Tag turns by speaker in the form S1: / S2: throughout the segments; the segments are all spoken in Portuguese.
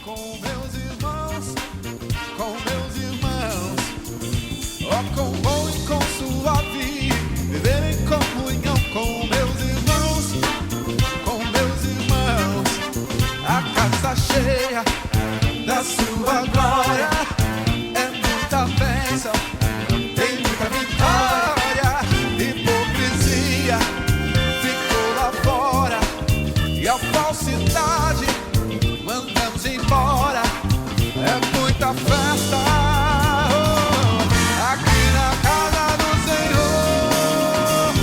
S1: com meus irmãos, ó, com bom e com suave, viver em comunhão com meus irmãos, a casa cheia da sua glória, é muita bênção, tem muita vitória, hipocrisia ficou lá fora, e a falsidade mandamos embora, é muita festa, aqui na casa do Senhor,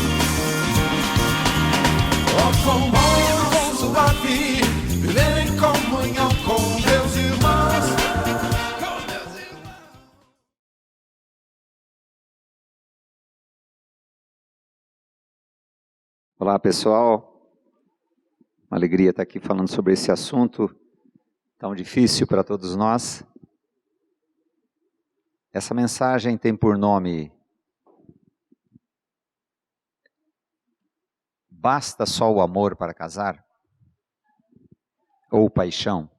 S1: ó, com bom, com suave, viver em comunhão com meus irmãos,
S2: Olá pessoal, uma alegria estar aqui falando sobre esse assunto tão difícil para todos nós. Essa mensagem tem por nome Basta só o amor para casar? Ou paixão?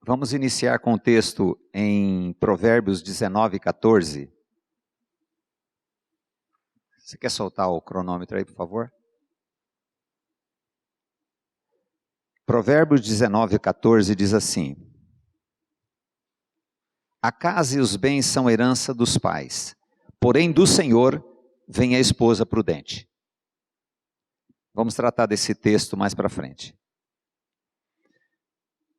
S2: Vamos iniciar com o texto em Provérbios 19:14. Você quer soltar o cronômetro aí, por favor? Provérbios 19:14 diz assim: A casa e os bens são herança dos pais, porém do Senhor vem a esposa prudente. Vamos tratar desse texto mais para frente.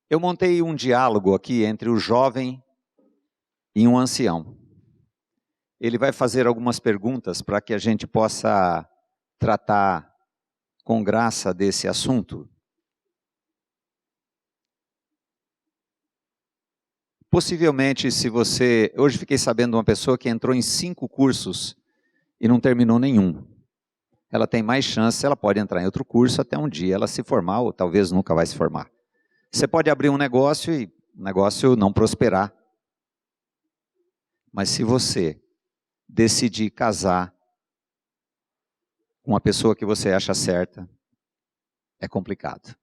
S2: Eu montei um diálogo aqui entre o jovem e um ancião. Ele vai fazer algumas perguntas para que a gente possa tratar com graça desse assunto. Possivelmente, se você... Hoje fiquei sabendo de uma pessoa que entrou em 5 cursos e não terminou nenhum. Ela tem mais chance, ela pode entrar em outro curso até um dia ela se formar, ou talvez nunca vai se formar. Você pode abrir um negócio e o negócio não prosperar. Mas se você decidir casar com uma pessoa que você acha certa, é complicado.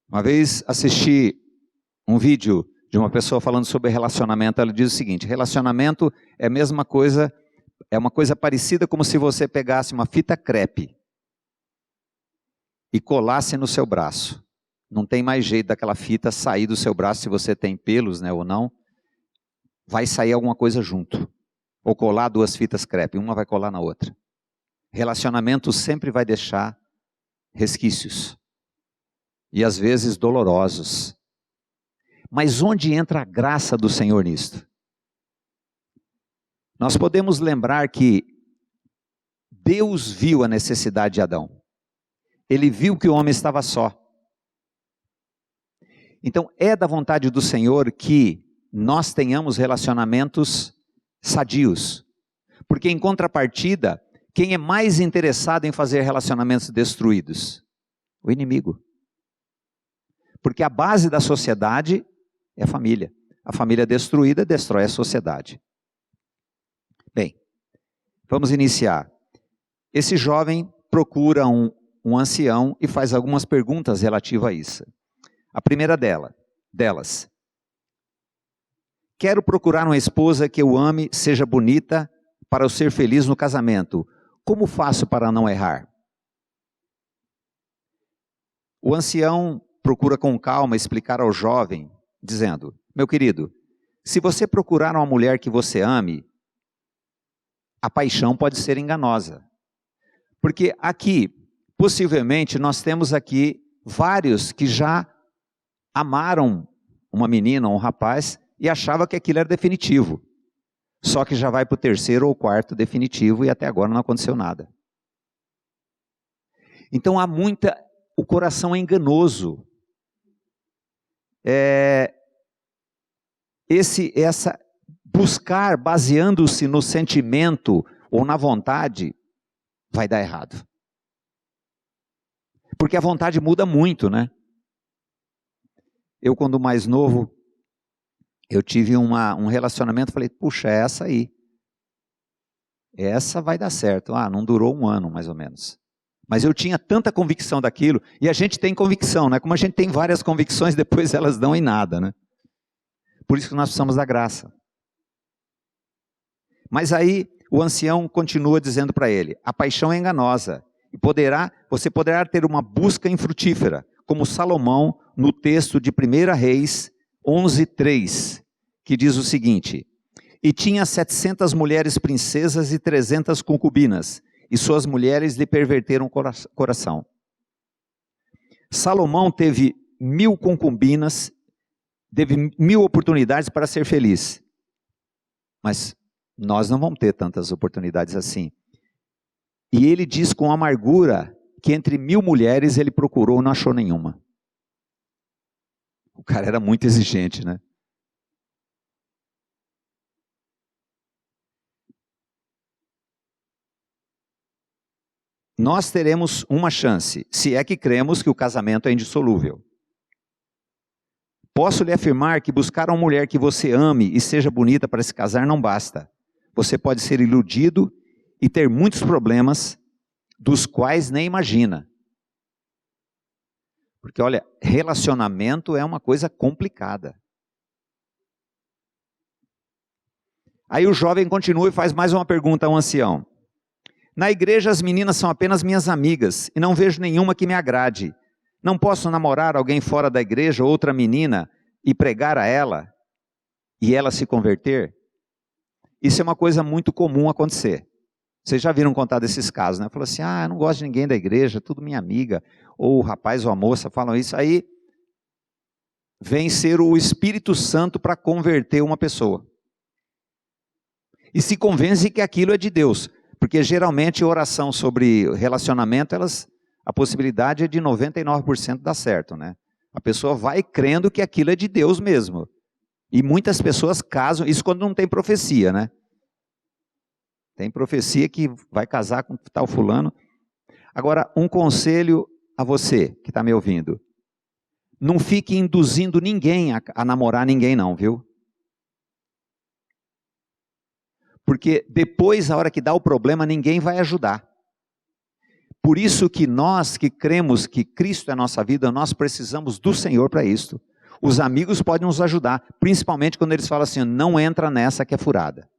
S2: Uma vez assisti um vídeo de uma pessoa falando sobre relacionamento. Ela diz o seguinte: relacionamento é a mesma coisa, é uma coisa parecida como se você pegasse uma fita crepe e colasse no seu braço. Não tem mais jeito daquela fita sair do seu braço, se você tem pelos, né, ou não. Vai sair alguma coisa junto. Ou colar 2 fitas crepe, uma vai colar na outra. Relacionamento sempre vai deixar resquícios. E às vezes dolorosos. Mas onde entra a graça do Senhor nisto? Nós podemos lembrar que Deus viu a necessidade de Adão. Ele viu que o homem estava só. Então é da vontade do Senhor que nós tenhamos relacionamentos sadios. Porque em contrapartida, quem é mais interessado em fazer relacionamentos destruídos? O inimigo. Porque a base da sociedade é a família. A família destruída destrói a sociedade. Bem, vamos iniciar. Esse jovem procura um ancião e faz algumas perguntas relativas a isso. A primeira delas. Quero procurar uma esposa que eu ame, seja bonita, para eu ser feliz no casamento. Como faço para não errar? O ancião procura com calma explicar ao jovem, dizendo: meu querido, se você procurar uma mulher que você ame, a paixão pode ser enganosa. Porque aqui, possivelmente, nós temos aqui vários que já amaram uma menina ou um rapaz e achavam que aquilo era definitivo. Só que já vai para o 3º ou 4º definitivo e até agora não aconteceu nada. Então há muita... O coração é enganoso. Buscar baseando-se no sentimento ou na vontade vai dar errado. Porque a vontade muda muito, né? Eu, quando mais novo, eu tive um relacionamento, falei, puxa, é essa aí. Essa vai dar certo. Ah, não durou 1 ano, mais ou menos. Mas eu tinha tanta convicção daquilo, e a gente tem convicção, né? Como a gente tem várias convicções, depois elas dão em nada, né? Por isso que nós precisamos da graça. Mas aí o ancião continua dizendo para ele: a paixão é enganosa, e você poderá ter uma busca infrutífera, como Salomão no texto de 1 Reis 11:3, que diz o seguinte: e tinha 700 mulheres princesas e 300 concubinas, e suas mulheres lhe perverteram o coração. Salomão teve 1000 concubinas, teve 1000 oportunidades para ser feliz. Mas nós não vamos ter tantas oportunidades assim. E ele diz com amargura que entre 1000 mulheres ele procurou e não achou nenhuma. O cara era muito exigente, né? Nós teremos uma chance, se é que cremos que o casamento é indissolúvel. Posso lhe afirmar que buscar uma mulher que você ame e seja bonita para se casar não basta. Você pode ser iludido e ter muitos problemas dos quais nem imagina. Porque olha, relacionamento é uma coisa complicada. Aí o jovem continua e faz mais uma pergunta ao ancião. Na igreja as meninas são apenas minhas amigas e não vejo nenhuma que me agrade. Não posso namorar alguém fora da igreja, outra menina, e pregar a ela, e ela se converter? Isso é uma coisa muito comum acontecer. Vocês já viram contar desses casos, né? Falou assim, eu não gosto de ninguém da igreja, tudo minha amiga. Ou o rapaz ou a moça falam isso, aí vem ser o Espírito Santo para converter uma pessoa. E se convence que aquilo é de Deus. Porque geralmente oração sobre relacionamento, a possibilidade é de 99% dar certo, né? A pessoa vai crendo que aquilo é de Deus mesmo. E muitas pessoas casam, isso quando não tem profecia, né? Tem profecia que vai casar com tal fulano. Agora, um conselho a você que está me ouvindo. Não fique induzindo ninguém a namorar ninguém não, viu? Porque depois, a hora que dá o problema, ninguém vai ajudar. Por isso que nós que cremos que Cristo é a nossa vida, nós precisamos do Senhor para isso. Os amigos podem nos ajudar, principalmente quando eles falam assim, não entra nessa que é furada.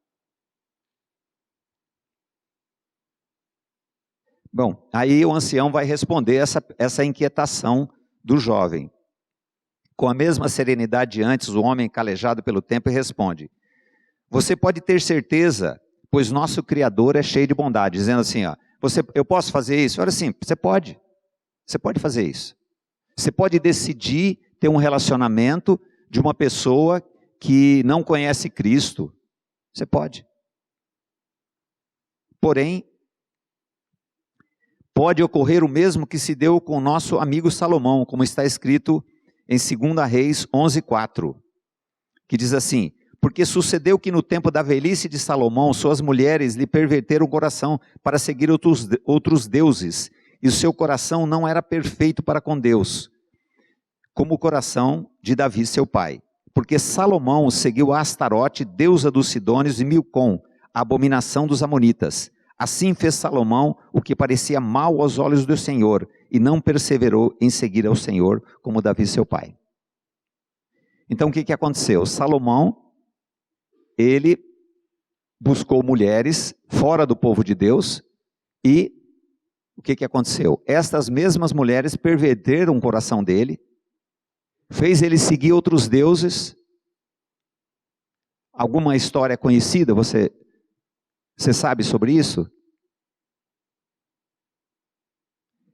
S2: Bom, aí o ancião vai responder essa inquietação do jovem. Com a mesma serenidade de antes, o homem calejado pelo tempo responde: você pode ter certeza, pois nosso Criador é cheio de bondade, dizendo assim, eu posso fazer isso? Olha assim, você pode fazer isso. Você pode decidir ter um relacionamento de uma pessoa que não conhece Cristo, você pode. Porém, pode ocorrer o mesmo que se deu com o nosso amigo Salomão, como está escrito em 2 Reis 11:4, que diz assim: porque sucedeu que no tempo da velhice de Salomão, suas mulheres lhe perverteram o coração para seguir outros deuses, e o seu coração não era perfeito para com Deus, como o coração de Davi, seu pai. Porque Salomão seguiu a Astarote, deusa dos Sidônios, e Milcom, a abominação dos Amonitas. Assim fez Salomão o que parecia mal aos olhos do Senhor, e não perseverou em seguir ao Senhor, como Davi, seu pai. Então o que aconteceu? Salomão, ele buscou mulheres fora do povo de Deus e o que aconteceu? Estas mesmas mulheres perverteram o coração dele, fez ele seguir outros deuses. Alguma história conhecida, você sabe sobre isso?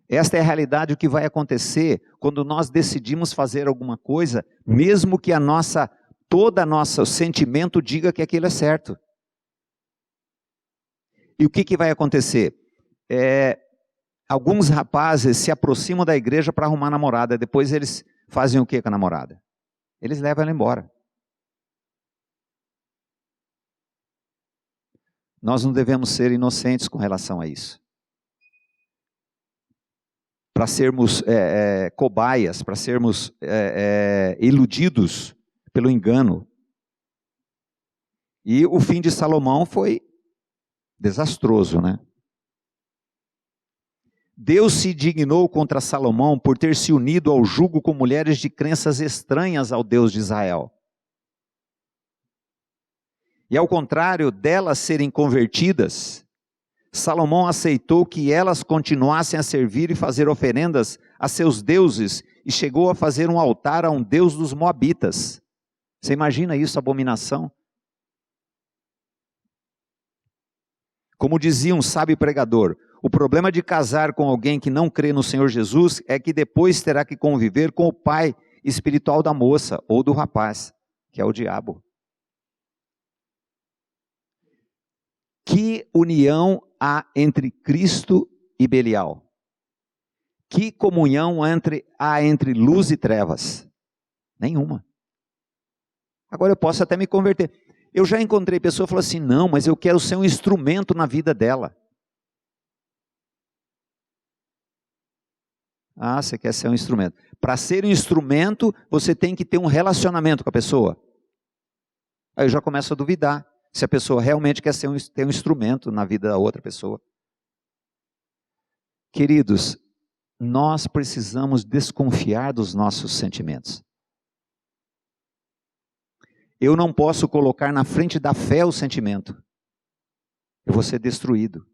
S2: Esta é a realidade, o que vai acontecer quando nós decidimos fazer alguma coisa, mesmo que todo nosso sentimento diga que aquilo é certo. E o que vai acontecer? Alguns rapazes se aproximam da igreja para arrumar namorada, depois eles fazem o que com a namorada? Eles levam ela embora. Nós não devemos ser inocentes com relação a isso. Para sermos cobaias, para sermos iludidos pelo engano. E o fim de Salomão foi desastroso, né? Deus se dignou contra Salomão por ter se unido ao jugo com mulheres de crenças estranhas ao Deus de Israel. E ao contrário delas serem convertidas, Salomão aceitou que elas continuassem a servir e fazer oferendas a seus deuses e chegou a fazer um altar a um deus dos Moabitas. Você imagina isso, abominação? Como dizia um sábio pregador, o problema de casar com alguém que não crê no Senhor Jesus é que depois terá que conviver com o pai espiritual da moça ou do rapaz, que é o diabo. Que união há entre Cristo e Belial? Que comunhão há entre luz e trevas? Nenhuma. Agora eu posso até me converter. Eu já encontrei pessoa que falou assim, não, mas eu quero ser um instrumento na vida dela. Ah, você quer ser um instrumento. Para ser um instrumento, você tem que ter um relacionamento com a pessoa. Aí eu já começo a duvidar se a pessoa realmente quer ter um instrumento na vida da outra pessoa. Queridos, nós precisamos desconfiar dos nossos sentimentos. Eu não posso colocar na frente da fé o sentimento. Eu vou ser destruído.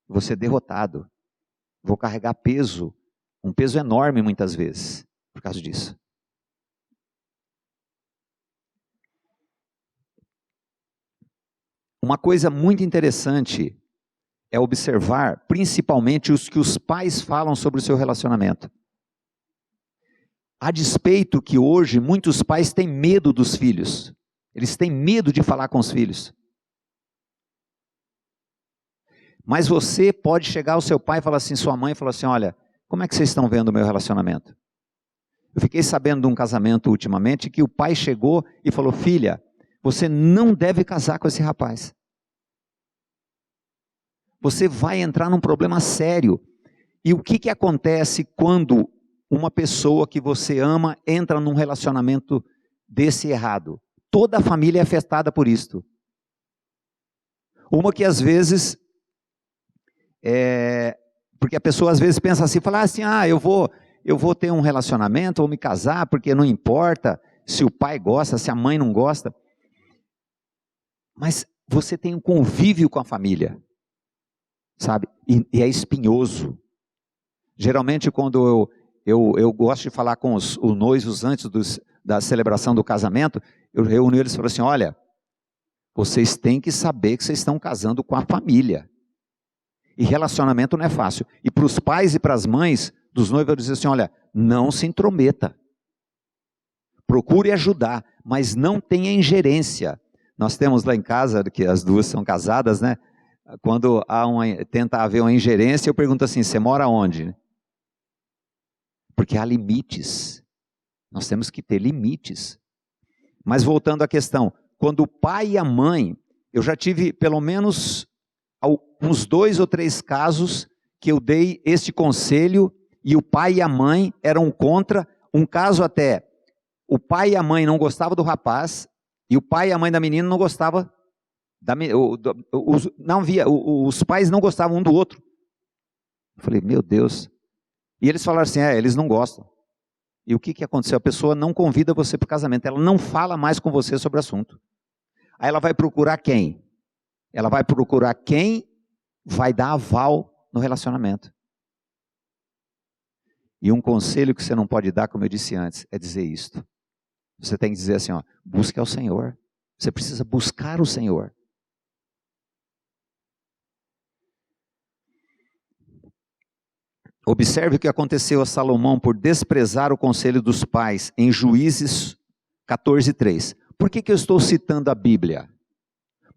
S2: Vou ser derrotado. Vou carregar peso. Um peso enorme muitas vezes, por causa disso. Uma coisa muito interessante é observar, principalmente os que os pais falam sobre o seu relacionamento. A despeito que hoje muitos pais têm medo dos filhos. Eles têm medo de falar com os filhos. Mas você pode chegar ao seu pai e falar assim, sua mãe, e falar assim, olha, como é que vocês estão vendo o meu relacionamento? Eu fiquei sabendo de um casamento ultimamente que o pai chegou e falou, filha, você não deve casar com esse rapaz. Você vai entrar num problema sério. E o que acontece quando uma pessoa que você ama entra num relacionamento desse errado? Toda a família é afetada por isto. Uma que às vezes, porque a pessoa às vezes pensa assim, fala assim, eu vou ter um relacionamento, vou me casar, porque não importa se o pai gosta, se a mãe não gosta. Mas você tem um convívio com a família, sabe? E é espinhoso. Geralmente quando eu gosto de falar com os noivos antes da celebração do casamento, eu reúno eles e falo assim, olha, vocês têm que saber que vocês estão casando com a família. E relacionamento não é fácil. E para os pais e para as mães dos noivos, eu digo assim, olha, não se intrometa. Procure ajudar, mas não tenha ingerência. Nós temos lá em casa, que as duas são casadas, né? Quando tenta haver uma ingerência, eu pergunto assim, você mora onde? Porque há limites. Nós temos que ter limites. Mas voltando à questão, quando o pai e a mãe, eu já tive pelo menos uns 2 ou 3 casos que eu dei este conselho e o pai e a mãe eram contra. Um caso até, o pai e a mãe não gostavam do rapaz e o pai e a mãe da menina não gostavam os pais não gostavam um do outro. Eu falei, meu Deus. E eles falaram assim, eles não gostam. E o que aconteceu? A pessoa não convida você para o casamento, ela não fala mais com você sobre o assunto. Aí ela vai procurar quem? Ela vai procurar quem vai dar aval no relacionamento. E um conselho que você não pode dar, como eu disse antes, é dizer isto. Você tem que dizer assim, busque ao Senhor. Você precisa buscar o Senhor. Observe o que aconteceu a Salomão por desprezar o conselho dos pais em Juízes 14:3. Por que eu estou citando a Bíblia?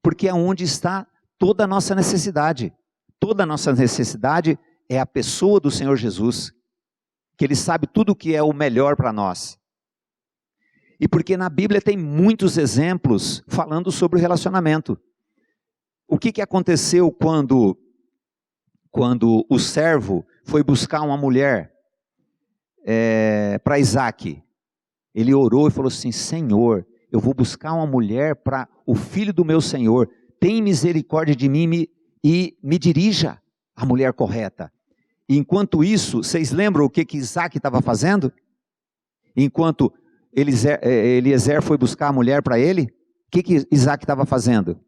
S2: Porque é onde está toda a nossa necessidade. Toda a nossa necessidade é a pessoa do Senhor Jesus, que Ele sabe tudo o que é o melhor para nós. E porque na Bíblia tem muitos exemplos falando sobre o relacionamento. O que aconteceu quando o servo foi buscar uma mulher para Isaac? Ele orou e falou assim, Senhor, eu vou buscar uma mulher para o filho do meu Senhor, tem misericórdia de mim e me dirija a mulher correta. Enquanto isso, vocês lembram o que Isaac estava fazendo? Enquanto Eliezer foi buscar a mulher para ele, o que Isaac estava fazendo?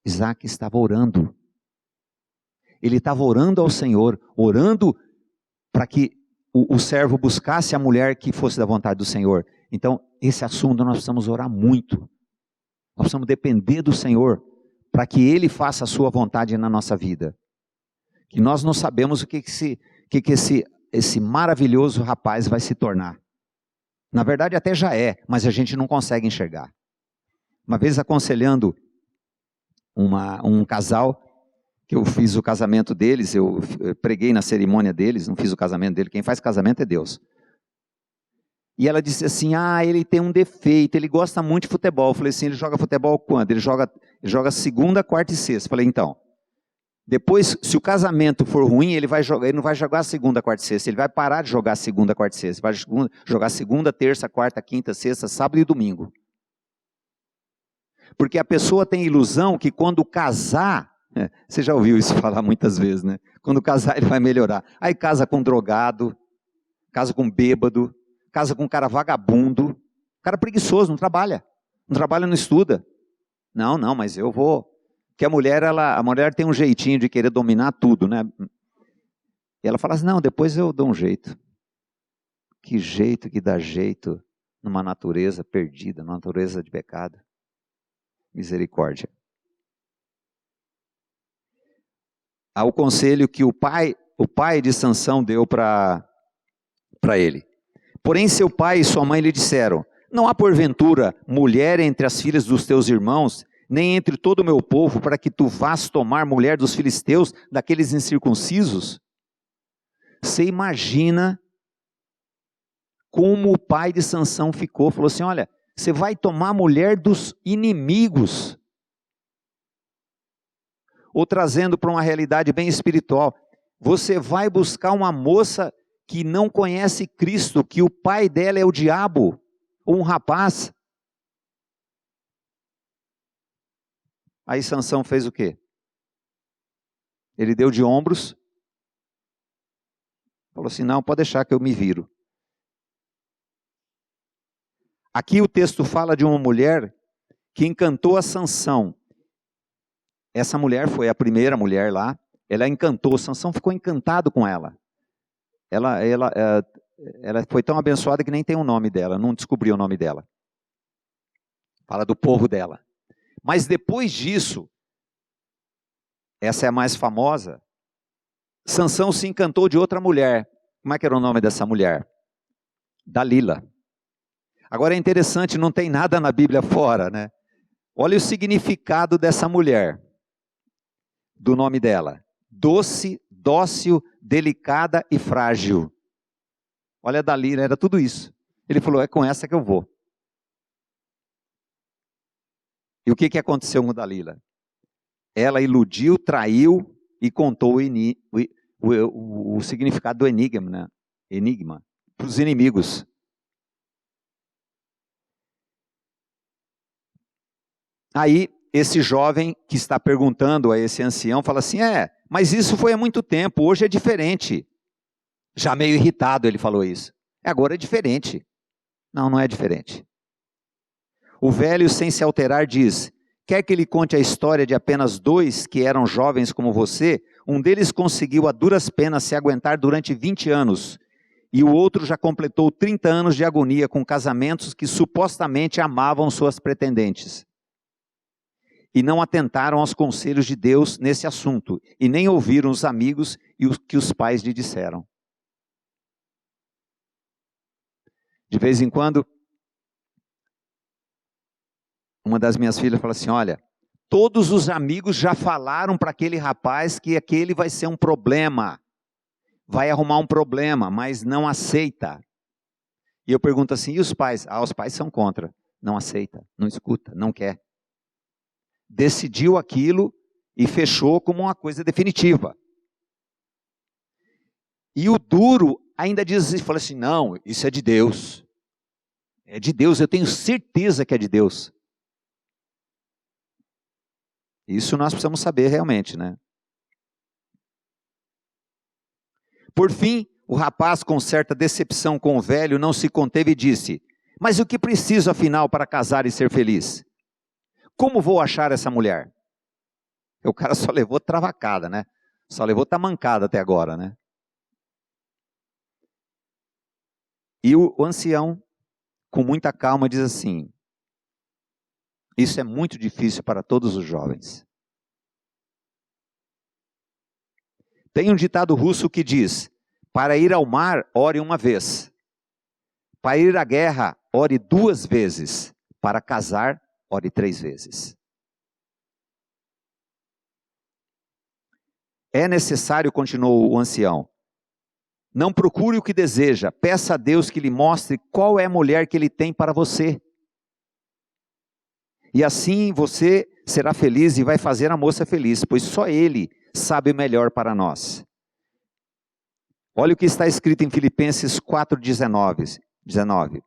S2: Isaac estava orando. Ele estava orando ao Senhor, orando para que o servo buscasse a mulher que fosse da vontade do Senhor. Então, esse assunto nós precisamos orar muito. Nós precisamos depender do Senhor para que Ele faça a sua vontade na nossa vida. Que nós não sabemos o que esse maravilhoso rapaz vai se tornar. Na verdade até já é, mas a gente não consegue enxergar. Uma vez aconselhando um casal, que eu fiz o casamento deles, eu preguei na cerimônia deles, não fiz o casamento dele, quem faz casamento é Deus. E ela disse assim, ele tem um defeito, ele gosta muito de futebol. Eu falei assim, ele joga futebol quando? Ele joga segunda, quarta e sexta. Eu falei, então, depois, se o casamento for ruim, ele não vai jogar segunda, quarta e sexta, ele vai parar de jogar segunda, quarta e sexta, ele vai jogar segunda, terça, quarta, quinta, sexta, sábado e domingo. Porque a pessoa tem a ilusão que quando casar, você já ouviu isso falar muitas vezes, né? Quando casar ele vai melhorar. Aí casa com drogado, casa com bêbado, casa com um cara vagabundo, cara preguiçoso, não trabalha, não estuda. Não, mas eu vou. Porque a mulher tem um jeitinho de querer dominar tudo, né? E ela fala assim, não, depois eu dou um jeito. Que jeito que dá jeito numa natureza perdida, numa natureza de pecado. Misericórdia. Ao conselho que o pai de Sansão deu para ele. Porém seu pai e sua mãe lhe disseram, não há porventura mulher entre as filhas dos teus irmãos, nem entre todo o meu povo, para que tu vás tomar mulher dos filisteus, daqueles incircuncisos? Você imagina como o pai de Sansão ficou, falou assim, olha, você vai tomar mulher dos inimigos. Ou trazendo para uma realidade bem espiritual, você vai buscar uma moça que não conhece Cristo, que o pai dela é o diabo, ou um rapaz. Aí Sansão fez o quê? Ele deu de ombros, falou assim, não, pode deixar que eu me viro. Aqui o texto fala de uma mulher que encantou a Sansão. Essa mulher foi a primeira mulher lá, ela encantou, Sansão ficou encantado com ela. Ela foi tão abençoada que nem tem o nome dela, não descobriu o nome dela. Fala do povo dela. Mas depois disso, essa é a mais famosa, Sansão se encantou de outra mulher. Como é que era o nome dessa mulher? Dalila. Agora é interessante, não tem nada na Bíblia fora, né? Olha o significado dessa mulher, do nome dela. Doce, dócil, delicada e frágil. Olha a Dalila, era tudo isso. Ele falou, é com essa que eu vou. E o que aconteceu com Dalila? Ela iludiu, traiu e contou o significado do enigma, né? Enigma para os inimigos. Aí, esse jovem que está perguntando a esse ancião, fala assim, mas isso foi há muito tempo, hoje é diferente. Já meio irritado ele falou isso. Agora é diferente. Não, não é diferente. O velho, sem se alterar, diz, quer que lhe conte a história de apenas dois que eram jovens como você? Um deles conseguiu a duras penas se aguentar durante 20 anos, e o outro já completou 30 anos de agonia com casamentos que supostamente amavam suas pretendentes. E não atentaram aos conselhos de Deus nesse assunto, e nem ouviram os amigos e o que os pais lhe disseram. De vez em quando, uma das minhas filhas fala assim, olha, todos os amigos já falaram para aquele rapaz que aquele vai ser um problema, vai arrumar um problema, mas não aceita. E eu pergunto assim, e os pais? Os pais são contra, não aceita, não escuta, não quer. Decidiu aquilo e fechou como uma coisa definitiva. E o duro ainda diz, fala assim, não, isso é de Deus. É de Deus, eu tenho certeza que é de Deus. Isso nós precisamos saber realmente, né? Por fim, o rapaz, com certa decepção com o velho, não se conteve e disse: mas o que preciso afinal para casar e ser feliz? Como vou achar essa mulher? O cara só levou travacada, né? Só levou tamancada até agora, né? E o ancião, com muita calma, diz assim: isso é muito difícil para todos os jovens. Tem um ditado russo que diz: para ir ao mar, ore uma vez. Para ir à guerra, ore 2 vezes. Para casar, ore 3 vezes. É necessário, continuou o ancião, não procure o que deseja, peça a Deus que lhe mostre qual é a mulher que ele tem para você. E assim você será feliz e vai fazer a moça feliz, pois só Ele sabe o melhor para nós. Olha o que está escrito em Filipenses 4:19.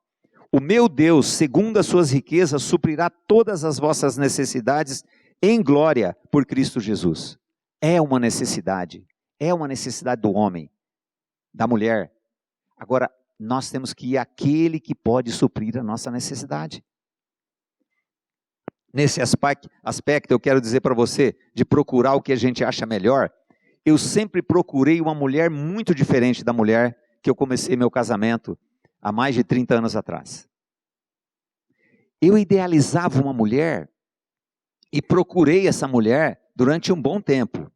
S2: O meu Deus, segundo as suas riquezas, suprirá todas as vossas necessidades em glória por Cristo Jesus. É uma necessidade do homem, da mulher. Agora, nós temos que ir àquele que pode suprir a nossa necessidade. Nesse aspecto, eu quero dizer para você, de procurar o que a gente acha melhor, eu sempre procurei uma mulher muito diferente da mulher que eu comecei meu casamento há mais de 30 anos atrás. Eu idealizava uma mulher e procurei essa mulher durante um bom tempo.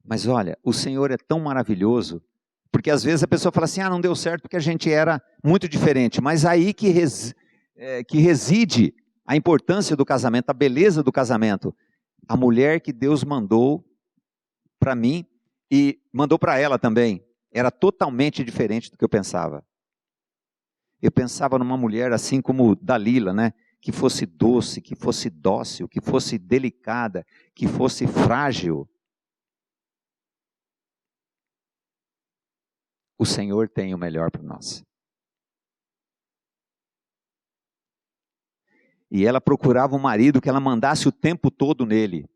S2: Mas olha, o Senhor é tão maravilhoso, porque às vezes a pessoa fala assim, não deu certo porque a gente era muito diferente, mas aí que reside a importância do casamento, a beleza do casamento. A mulher que Deus mandou para mim e mandou para ela também, era totalmente diferente do que eu pensava. Eu pensava numa mulher assim como Dalila, né? Que fosse doce, que fosse dócil, que fosse delicada, que fosse frágil. O Senhor tem o melhor para nós. E ela procurava um marido que ela mandasse o tempo todo nele.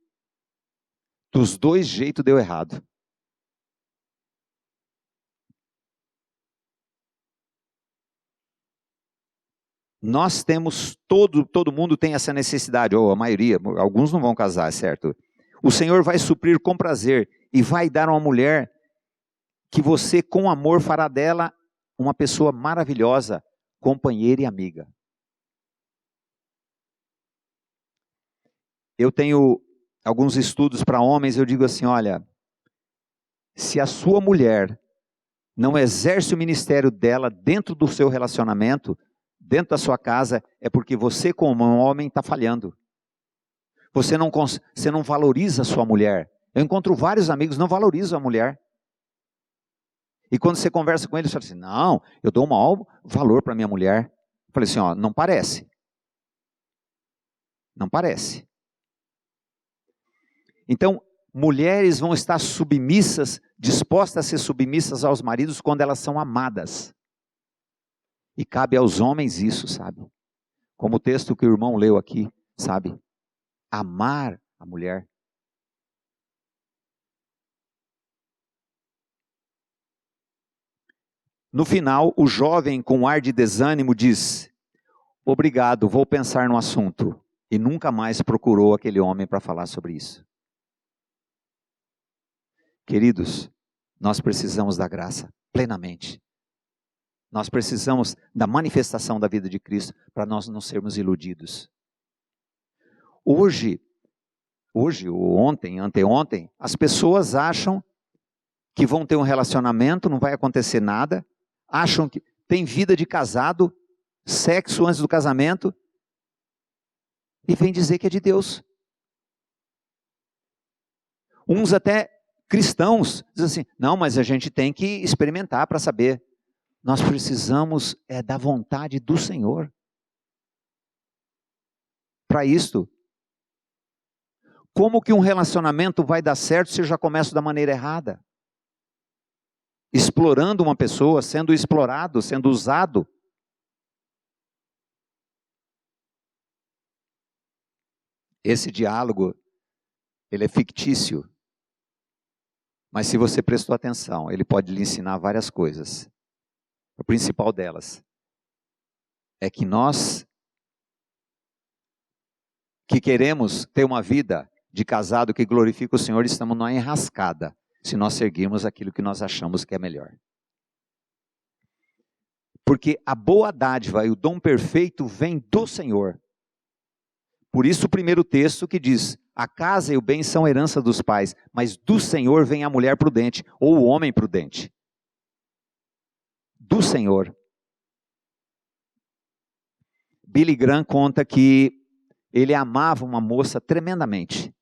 S2: Dos 2 jeitos deu errado. Nós temos, todo mundo tem essa necessidade, ou a maioria, alguns não vão casar, certo? O Senhor vai suprir com prazer e vai dar uma mulher que você com amor fará dela uma pessoa maravilhosa, companheira e amiga. Eu tenho alguns estudos para homens, eu digo assim, olha, se a sua mulher não exerce o ministério dela dentro do seu relacionamento, dentro da sua casa, é porque você como um homem está falhando. Você não valoriza a sua mulher. Eu encontro vários amigos que não valorizam a mulher. E quando você conversa com eles, você fala assim, não, eu dou um maior valor para minha mulher. Eu falei assim, não parece. Não parece. Então, mulheres vão estar submissas, dispostas a ser submissas aos maridos quando elas são amadas. E cabe aos homens isso, sabe? Como o texto que o irmão leu aqui, sabe? Amar a mulher. No final, o jovem, com ar de desânimo, diz, obrigado, vou pensar no assunto. E nunca mais procurou aquele homem para falar sobre isso. Queridos, nós precisamos da graça plenamente. Nós precisamos da manifestação da vida de Cristo para nós não sermos iludidos. Hoje ou ontem, anteontem, as pessoas acham que vão ter um relacionamento, não vai acontecer nada, acham que tem vida de casado, sexo antes do casamento, e vem dizer que é de Deus. Uns até cristãos dizem assim, não, mas a gente tem que experimentar para saber. Nós precisamos da vontade do Senhor. Para isto. Como que um relacionamento vai dar certo se eu já começo da maneira errada? Explorando uma pessoa, sendo explorado, sendo usado. Esse diálogo, ele é fictício. Mas se você prestou atenção, ele pode lhe ensinar várias coisas. A principal delas é que nós que queremos ter uma vida de casado que glorifica o Senhor, estamos numa enrascada, se nós seguirmos aquilo que nós achamos que é melhor. Porque a boa dádiva e o dom perfeito vem do Senhor. Por isso o primeiro texto que diz, a casa e o bem são herança dos pais, mas do Senhor vem a mulher prudente, ou o homem prudente. Do Senhor. Billy Graham conta que ele amava uma moça tremendamente.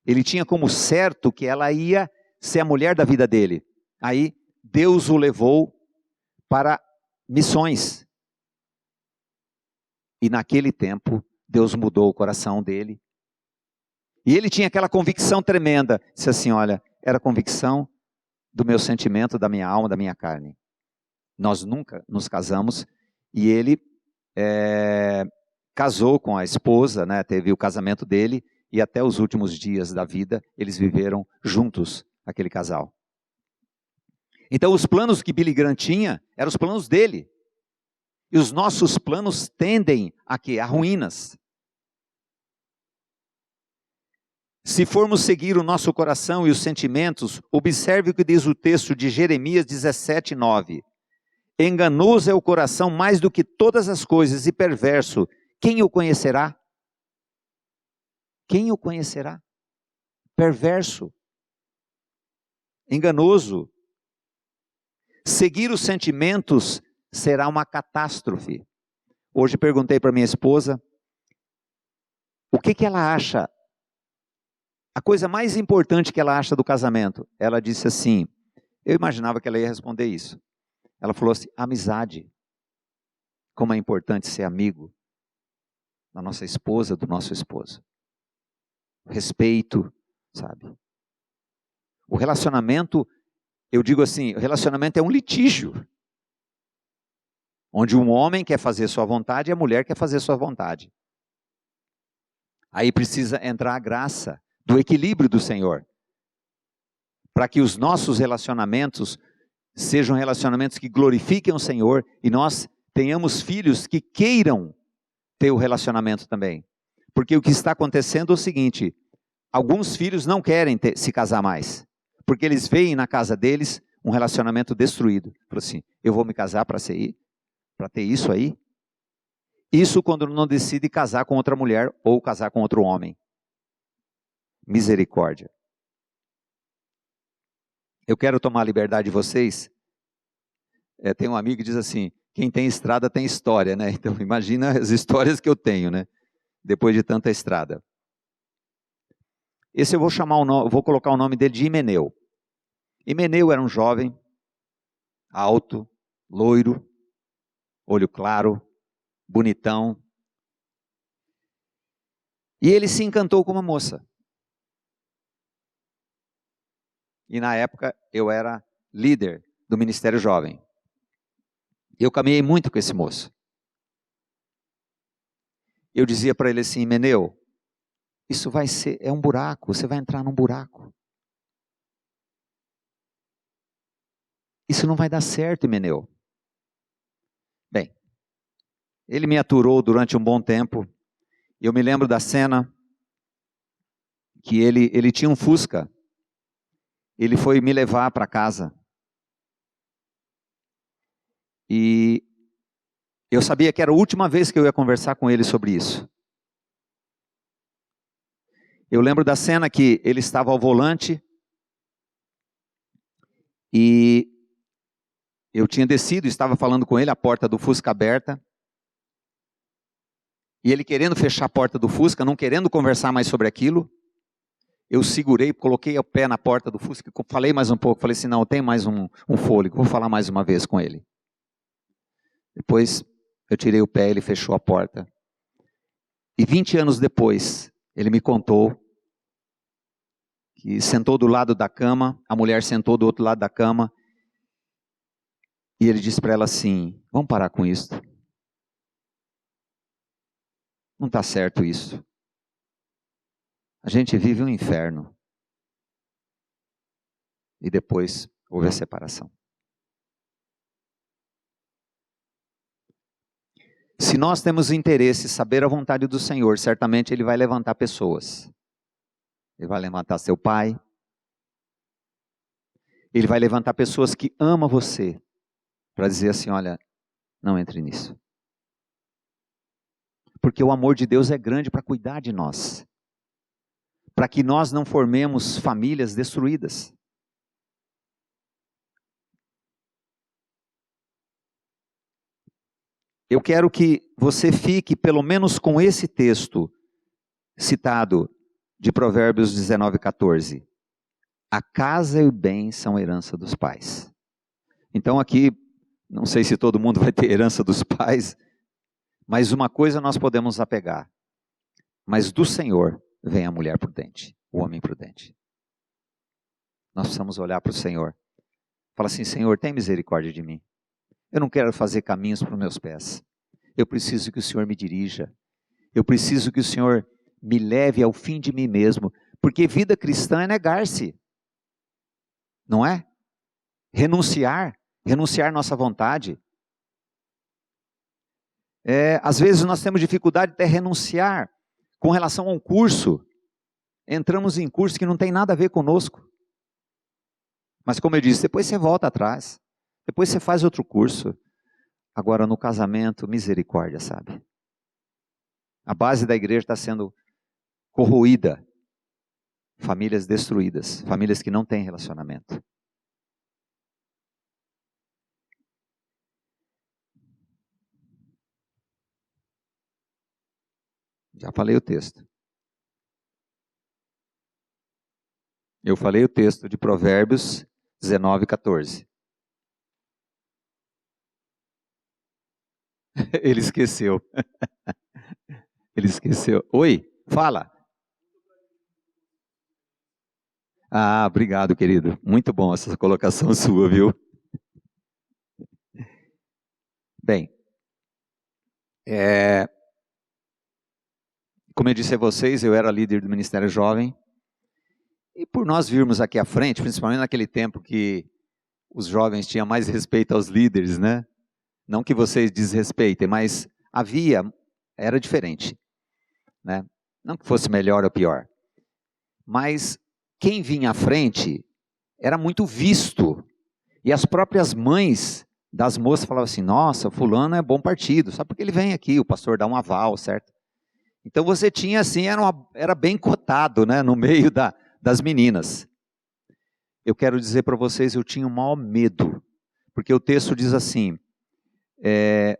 S2: Ele tinha como certo que ela ia ser a mulher da vida dele. Aí Deus o levou para missões. E naquele tempo, Deus mudou o coração dele. E ele tinha aquela convicção tremenda. Disse assim, olha, era a convicção do meu sentimento, da minha alma, da minha carne. Nós nunca nos casamos. E ele casou com a esposa, né, teve o casamento dele. E até os últimos dias da vida, eles viveram juntos, aquele casal. Então os planos que Billy Graham tinha, eram os planos dele. E os nossos planos tendem a quê? A ruínas. Se formos seguir o nosso coração e os sentimentos, observe o que diz o texto de Jeremias 17:9. Enganoso é o coração mais do que todas as coisas e perverso. Quem o conhecerá? Quem o conhecerá? Perverso. Enganoso. Seguir os sentimentos será uma catástrofe. Hoje perguntei para minha esposa, o que ela acha, a coisa mais importante que ela acha do casamento. Ela disse assim, eu imaginava que ela ia responder isso. Ela falou assim, amizade. Como é importante ser amigo da nossa esposa, do nosso esposo. Respeito, sabe? O relacionamento, eu digo assim, o relacionamento é um litígio. Onde um homem quer fazer sua vontade e a mulher quer fazer sua vontade. Aí precisa entrar a graça do equilíbrio do Senhor. Para que os nossos relacionamentos sejam relacionamentos que glorifiquem o Senhor e nós tenhamos filhos que queiram ter o relacionamento também. Porque o que está acontecendo é o seguinte, alguns filhos não querem se casar mais, porque eles veem na casa deles um relacionamento destruído. Falam assim, eu vou me casar para ter isso aí? Isso quando não decide casar com outra mulher ou casar com outro homem. Misericórdia. Eu quero tomar a liberdade de vocês. Tem um amigo que diz assim, quem tem estrada tem história, né? Então imagina as histórias que eu tenho, né? Depois de tanta estrada. Esse eu vou colocar o nome dele de Himeneu. Himeneu era um jovem, alto, loiro, olho claro, bonitão. E ele se encantou com uma moça. E na época eu era líder do Ministério Jovem. Eu caminhei muito com esse moço. Eu dizia para ele assim, Himeneu, isso é um buraco, você vai entrar num buraco. Isso não vai dar certo, Himeneu. Bem, ele me aturou durante um bom tempo. Eu me lembro da cena que ele tinha um Fusca. Ele foi me levar para casa. E eu sabia que era a última vez que eu ia conversar com ele sobre isso. Eu lembro da cena que ele estava ao volante e eu tinha descido, estava falando com ele, a porta do Fusca aberta. E ele querendo fechar a porta do Fusca, não querendo conversar mais sobre aquilo. Eu segurei, coloquei o pé na porta do Fusca, falei mais um pouco, falei assim, não, eu tenho mais um fôlego, vou falar mais uma vez com ele. Depois eu tirei o pé, ele fechou a porta. E 20 anos depois, ele me contou que sentou do lado da cama, a mulher sentou do outro lado da cama, e ele disse para ela assim, vamos parar com isso. Não está certo isso. A gente vive um inferno. E depois houve a separação. Se nós temos interesse em saber a vontade do Senhor, certamente Ele vai levantar pessoas. Ele vai levantar seu pai. Ele vai levantar pessoas que amam você. Para dizer assim, olha, não entre nisso. Porque o amor de Deus é grande para cuidar de nós. Para que nós não formemos famílias destruídas. Eu quero que você fique pelo menos com esse texto citado de Provérbios 19:14. A casa e o bem são herança dos pais. Então aqui, não sei se todo mundo vai ter herança dos pais, mas uma coisa nós podemos apegar. Mas do Senhor vem a mulher prudente, o homem prudente. Nós precisamos olhar para o Senhor. Fala assim, Senhor, tem misericórdia de mim. Eu não quero fazer caminhos para os meus pés. Eu preciso que o Senhor me dirija. Eu preciso que o Senhor me leve ao fim de mim mesmo. Porque vida cristã é negar-se. Não é? Renunciar nossa vontade. Às vezes nós temos dificuldade de renunciar com relação a um curso. Entramos em curso que não tem nada a ver conosco. Mas como eu disse, depois você volta atrás. Depois você faz outro curso. Agora no casamento, misericórdia, sabe? A base da igreja está sendo corroída. Famílias destruídas. Famílias que não têm relacionamento. Já falei o texto. Eu falei o texto de Provérbios 19:14. Ele esqueceu. Ele esqueceu. Oi, fala. Ah, obrigado, querido. Muito bom essa colocação sua, viu? Bem, como eu disse a vocês, eu era líder do Ministério Jovem. E por nós virmos aqui à frente, principalmente naquele tempo que os jovens tinham mais respeito aos líderes, né? Não que vocês desrespeitem, mas era diferente, né? Não que fosse melhor ou pior. Mas quem vinha à frente era muito visto. E as próprias mães das moças falavam assim, nossa, fulano é bom partido, só porque ele vem aqui, o pastor dá um aval, certo? Então você tinha assim, era bem cotado, né, no meio das meninas. Eu quero dizer para vocês, eu tinha o maior medo, porque o texto diz assim,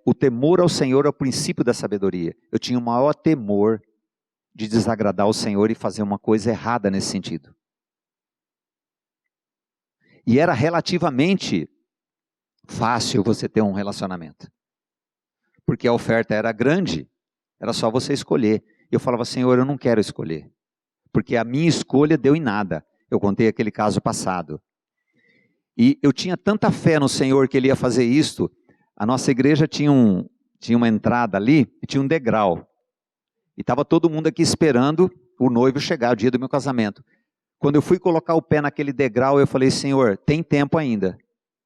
S2: o temor ao Senhor é o princípio da sabedoria. Eu tinha o maior temor de desagradar o Senhor e fazer uma coisa errada nesse sentido. E era relativamente fácil você ter um relacionamento. Porque a oferta era grande, era só você escolher. Eu falava, Senhor, eu não quero escolher. Porque a minha escolha deu em nada. Eu contei aquele caso passado. E eu tinha tanta fé no Senhor que Ele ia fazer isto. A nossa igreja tinha uma entrada ali e tinha um degrau. E estava todo mundo aqui esperando o noivo chegar, o dia do meu casamento. Quando eu fui colocar o pé naquele degrau, eu falei, Senhor, tem tempo ainda.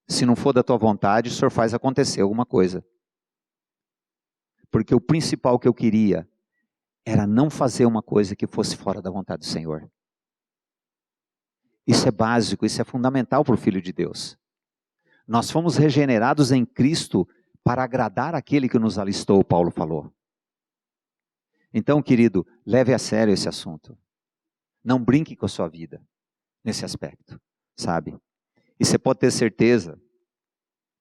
S2: Se não for da tua vontade, o Senhor faz acontecer alguma coisa. Porque o principal que eu queria era não fazer uma coisa que fosse fora da vontade do Senhor. Isso é básico, isso é fundamental para o Filho de Deus. Nós fomos regenerados em Cristo para agradar aquele que nos alistou, Paulo falou. Então, querido, leve a sério esse assunto. Não brinque com a sua vida nesse aspecto, sabe? E você pode ter certeza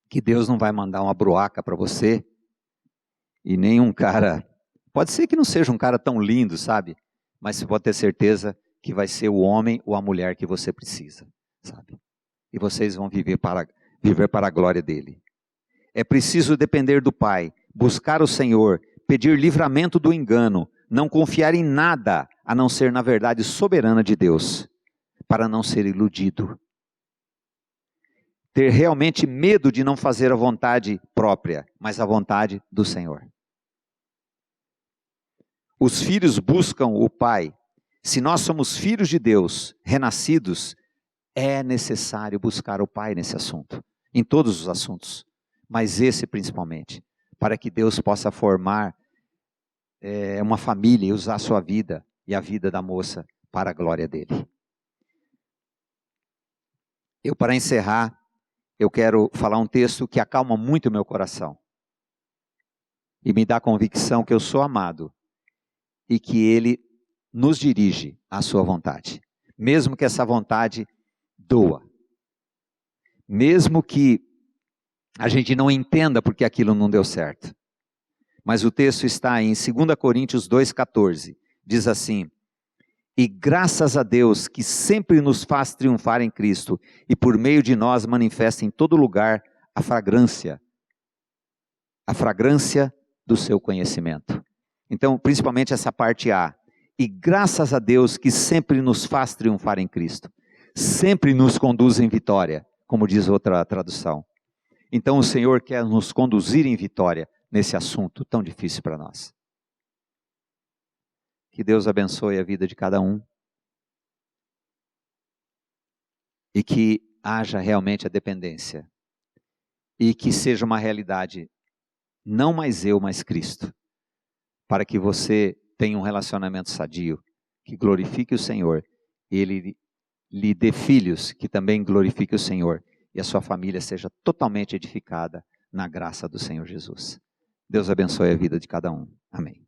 S2: que Deus não vai mandar uma bruaca para você e nem um cara, pode ser que não seja um cara tão lindo, sabe? Mas você pode ter certeza que vai ser o homem ou a mulher que você precisa, sabe? E vocês vão viver para a glória dele. É preciso depender do Pai, buscar o Senhor, pedir livramento do engano, não confiar em nada, a não ser na verdade soberana de Deus, para não ser iludido. Ter realmente medo de não fazer a vontade própria, mas a vontade do Senhor. Os filhos buscam o Pai. Se nós somos filhos de Deus, renascidos, É necessário buscar o Pai nesse assunto, em todos os assuntos, mas esse principalmente, para que Deus possa formar uma família e usar a sua vida e a vida da moça para a glória dele. Para encerrar, eu quero falar um texto que acalma muito o meu coração e me dá a convicção que eu sou amado e que Ele nos dirige à sua vontade, mesmo que essa vontade doa, mesmo que a gente não entenda porque aquilo não deu certo. Mas o texto está em 2 Coríntios 2,14, diz assim: e graças a Deus que sempre nos faz triunfar em Cristo e por meio de nós manifesta em todo lugar a fragrância do seu conhecimento. Então, principalmente essa parte A, e graças a Deus que sempre nos faz triunfar em Cristo, sempre nos conduz em vitória, como diz outra tradução. Então o Senhor quer nos conduzir em vitória nesse assunto tão difícil para nós. Que Deus abençoe a vida de cada um. E que haja realmente a dependência. E que seja uma realidade, não mais eu, mas Cristo. Para que você tenha um relacionamento sadio, que glorifique o Senhor. E Ele lhe dê filhos que também glorifiquem o Senhor. E a sua família seja totalmente edificada na graça do Senhor Jesus. Deus abençoe a vida de cada um. Amém.